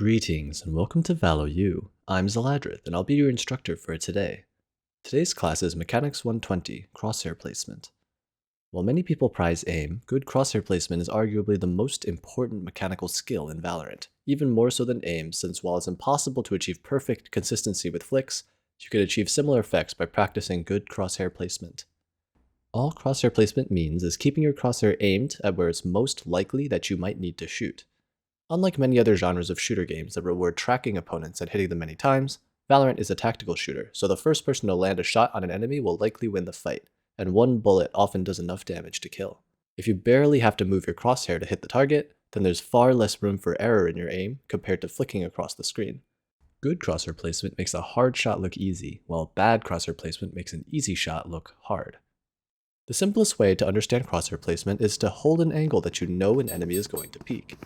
Greetings and welcome to ValoU. I'm Zaladrith and I'll be your instructor for today. Today's class is Mechanics 120, Crosshair Placement. While many people prize aim, good crosshair placement is arguably the most important mechanical skill in Valorant, even more so than aim, since while it's impossible to achieve perfect consistency with flicks, you can achieve similar effects by practicing good crosshair placement. All crosshair placement means is keeping your crosshair aimed at where it's most likely that you might need to shoot. Unlike many other genres of shooter games that reward tracking opponents and hitting them many times, Valorant is a tactical shooter, so the first person to land a shot on an enemy will likely win the fight, and one bullet often does enough damage to kill. If you barely have to move your crosshair to hit the target, then there's far less room for error in your aim compared to flicking across the screen. Good crosshair placement makes a hard shot look easy, while bad crosshair placement makes an easy shot look hard. The simplest way to understand crosshair placement is to hold an angle that you know an enemy is going to peek.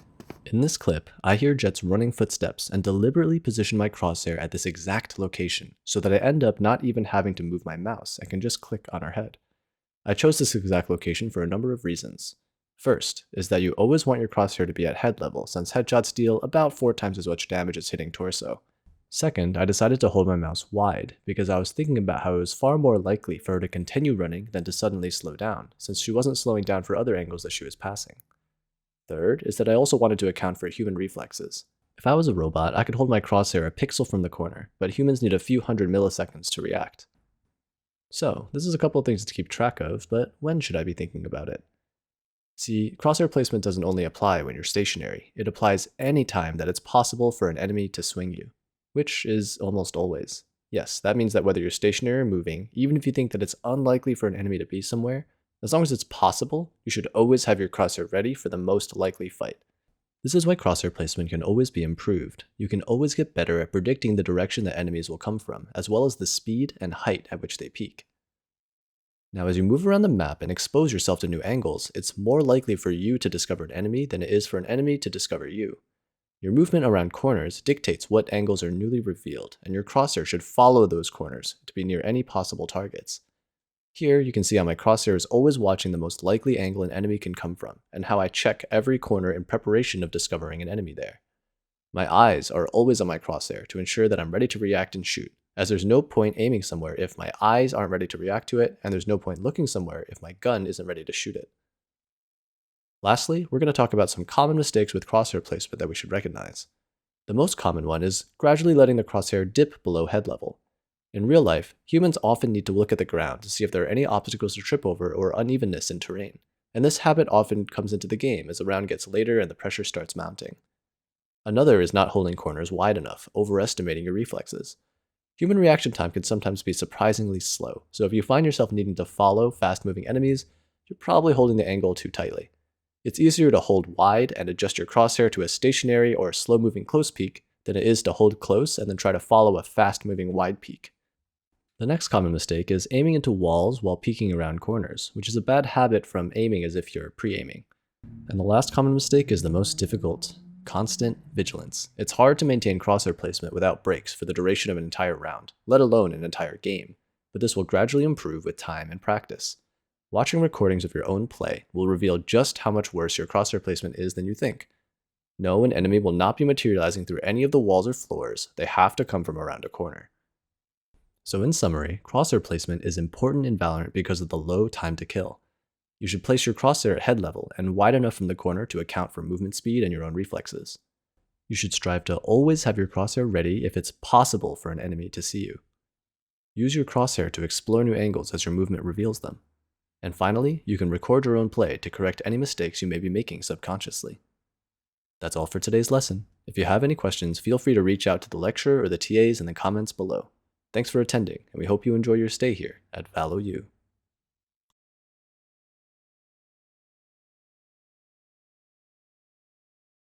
In this clip, I hear Jett's running footsteps and deliberately position my crosshair at this exact location so that I end up not even having to move my mouse and can just click on her head. I chose this exact location for a number of reasons. First, is that you always want your crosshair to be at head level since headshots deal about 4 times as much damage as hitting torso. Second, I decided to hold my mouse wide because I was thinking about how it was far more likely for her to continue running than to suddenly slow down, since she wasn't slowing down for other angles that she was passing. Third is that I also wanted to account for human reflexes. If I was a robot, I could hold my crosshair a pixel from the corner, but humans need a few hundred milliseconds to react. So, this is a couple of things to keep track of, but when should I be thinking about it? See, crosshair placement doesn't only apply when you're stationary, it applies any time that it's possible for an enemy to swing you, which is almost always. Yes, that means that whether you're stationary or moving, even if you think that it's unlikely for an enemy to be somewhere, as long as it's possible, you should always have your crosshair ready for the most likely fight. This is why crosshair placement can always be improved. You can always get better at predicting the direction that enemies will come from, as well as the speed and height at which they peek. Now, as you move around the map and expose yourself to new angles, it's more likely for you to discover an enemy than it is for an enemy to discover you. Your movement around corners dictates what angles are newly revealed, and your crosshair should follow those corners to be near any possible targets. Here, you can see how my crosshair is always watching the most likely angle an enemy can come from, and how I check every corner in preparation of discovering an enemy there. My eyes are always on my crosshair to ensure that I'm ready to react and shoot, as there's no point aiming somewhere if my eyes aren't ready to react to it, and there's no point looking somewhere if my gun isn't ready to shoot it. Lastly, we're going to talk about some common mistakes with crosshair placement that we should recognize. The most common one is gradually letting the crosshair dip below head level. In real life, humans often need to look at the ground to see if there are any obstacles to trip over or unevenness in terrain, and this habit often comes into the game as the round gets later and the pressure starts mounting. Another is not holding corners wide enough, overestimating your reflexes. Human reaction time can sometimes be surprisingly slow, so if you find yourself needing to follow fast-moving enemies, you're probably holding the angle too tightly. It's easier to hold wide and adjust your crosshair to a stationary or a slow-moving close peek than it is to hold close and then try to follow a fast-moving wide peek. The next common mistake is aiming into walls while peeking around corners, which is a bad habit from aiming as if you're pre-aiming. And the last common mistake is the most difficult: constant vigilance. It's hard to maintain crosshair placement without breaks for the duration of an entire round, let alone an entire game, but this will gradually improve with time and practice. Watching recordings of your own play will reveal just how much worse your crosshair placement is than you think. No, an enemy will not be materializing through any of the walls or floors, they have to come from around a corner. So in summary, crosshair placement is important in Valorant because of the low time to kill. You should place your crosshair at head level and wide enough from the corner to account for movement speed and your own reflexes. You should strive to always have your crosshair ready if it's possible for an enemy to see you. Use your crosshair to explore new angles as your movement reveals them. And finally, you can record your own play to correct any mistakes you may be making subconsciously. That's all for today's lesson. If you have any questions, feel free to reach out to the lecturer or the TAs in the comments below. Thanks for attending, and we hope you enjoy your stay here at ValoU.